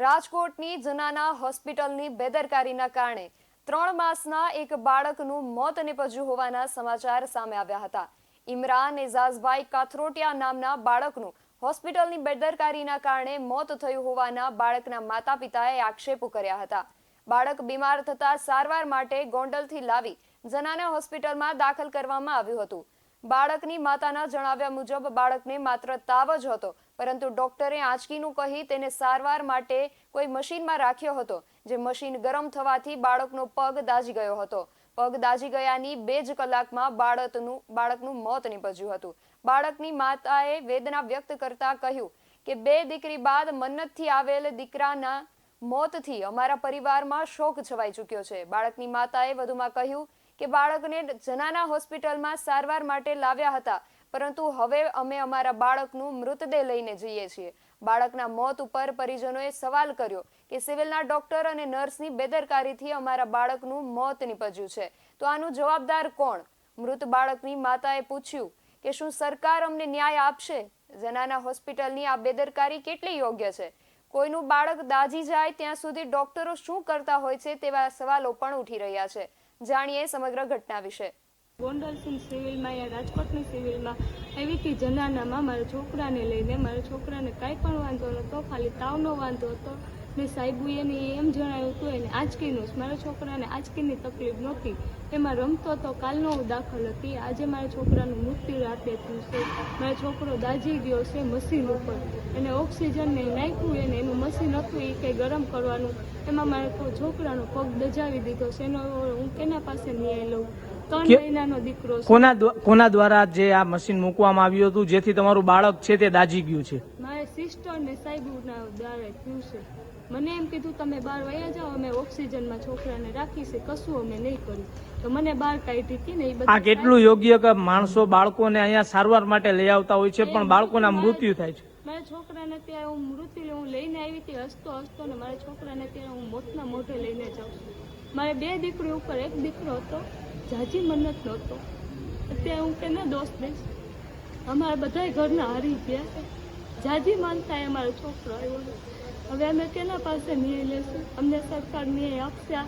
રાજકોટની જનાના હોસ્પિટલની બેદરકારીના કારણે 3 માસના એક બાળકનું મોત નીપજ્યું હોવાના સમાચાર સામે આવ્યા હતા। ઇમરાન એઝાઝભાઈ કાથરોટિયા નામના બાળકનું હોસ્પિટલની બેદરકારીના કારણે મોત થયું હોવાના બાળકના માતા-પિતાએ આક્ષેપો કર્યા હતા। બાળક બીમાર થતા સારવાર માટે ગોંડલથી લાવી જનાના હોસ્પિટલમાં દાખલ કરવામાં આવ્યું હતું। બાળકની માતાના જણાવ્યા મુજબ બાળકને માત્ર તાવ જ હતો, પરંતુ ડોક્ટરે આંચકીનું કહી તેને સારવાર માટે કોઈ મશીનમાં રાખ્યો હતો, જે મશીન ગરમ થવાથી બાળકનો પગ દાઝી ગયો હતો। પગ દાઝી ગયાની 2 જ કલાકમાં બાળકનું મોત નીપજ્યું હતું। બાળકની માતાએ વેદના વ્યક્ત કરતા કહ્યું કે 2 દીકરી બાદ મન્નતથી આવેલ દીકરાના મોતથી અમારા પરિવારમાં શોક છવાઈ ચૂક્યો છે। બાળકની માતાએ વધુમાં કહ્યું કે બાળકને જનાના હોસ્પિટલમાં સારવાર માટે લાવ્યા હતા, પરંતુ હવે અમે અમારા બાળકનું મૃતદેહ લઈને જઈએ છીએ। બાળકના મોત ઉપર પરિજનોએ સવાલ કર્યો કે સિવિલના ડોક્ટર અને નર્સની બેદરકારીથી અમારા બાળકનું મોત નીપજ્યું છે, તો આનું જવાબદાર કોણ? મૃત બાળકની માતાએ પૂછ્યું કે શું સરકાર અમને ન્યાય આપશે? જનાના હોસ્પિટલની આ બેદરકારી કેટલી યોગ્ય છે? કોઈનું બાળક દાઝી જાય ત્યાં સુધી ડોક્ટરો શું કરતા હોય છે, તેવા સવાલો પણ ઉઠી રહ્યા છે। જાણીએ સમગ્ર ઘટના વિશે। ગોંડલ સિવિલમાં યા રાજકોટની સિવિલમાં આવી હતી જનાનામાં મારા છોકરાને લઈને। મારા છોકરાને કાંઈ પણ વાંધો નહોતો, ખાલી તાવનો વાંધો હતો ને સાહેબુએ એને એમ જણાવ્યું હતું એને આંચકીનું જ। મારા છોકરાને આંચકીની તકલીફ નહોતી, એમાં રમતો હતો। કાલનો હું દાખલ હતી, આજે મારા છોકરાનું મૃત્યુ રાતે થયું છે। મારો છોકરો દાઝી ગયો છે મશીન ઉપર, એને ઓક્સિજન ને નાખ્યું, એને એનું મશીન હતું એ કંઈ ગરમ કરવાનું, એમાં મારા છોકરાનો પગ દજાવી દીધો છે। એનો હું કેના પાસે ન્યાય લઉં? 3 મહિનાનો દીકરો છે। કોના દ્વારા જે આ મશીન મૂકવામાં આવ્યું હતું જેથી તમારું બાળક છે તે દાઝી ગયું છે? મારા સિસ્ટર ને સાહેબના દ્વારા થયું છે। મને એમ કીધું તમે બહાર વયા જાઓ, અમે ઓક્સિજનમાં છોકરાને રાખી છે, કશું અમે નહીં કર્યું, તો મને બહાર કાઢી હતી ને એ બધું। આ કેટલું યોગ્ય કે માણસો બાળકોને અહીંયા સારવાર માટે લઈ આવતા હોય છે, પણ બાળકોના મૃત્યુ થાય છે? મારા છોકરાને ત્યારે હું મૃત્યુ લઈને આવી હતી હસતો હસતો, ને મારા છોકરાને ત્યારે હું મોતના મોઢે લઈને જાઉં છું। મારે 2 દીકરી ઉપર 1 દીકરો હતો, જાજી મન્નત નહોતો। અત્યારે હું કેને દોષ દઈશ? અમારા બધા ઘરના હારી ગયા છે, જાજી માનતા અમારો છોકરો આવ્યો। હવે અમે કેના પાસે ન્યાય લેશું? અમને સરકાર ન્યાય આપશે?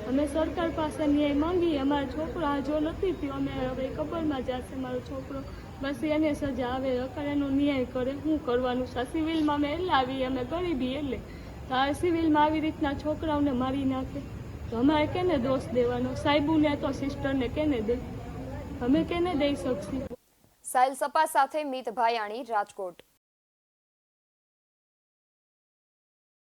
અમે સરકાર પાસે ન્યાય માંગીએ। અમારો છોકરો હાજો નથી થયો, અમે હવે કબરમાં જશે મારો છોકરો, બસ એને સજા આવે, અકર એનો ન્યાય કરે। શું કરવાનું છે? સિવિલમાં અમે એટલે આવીએ, અમે ગરીબી એટલે આ સિવિલમાં આવી રીતના છોકરાઓને મારી નાખે તો અમારે કેને દોષ દેવાનો? સાહેબુને તો સિસ્ટરને કેને દે? અમે કેને દઈ શકીએ? સાહિલ સપા સાથે મીત ભાયાણી, રાજકોટ।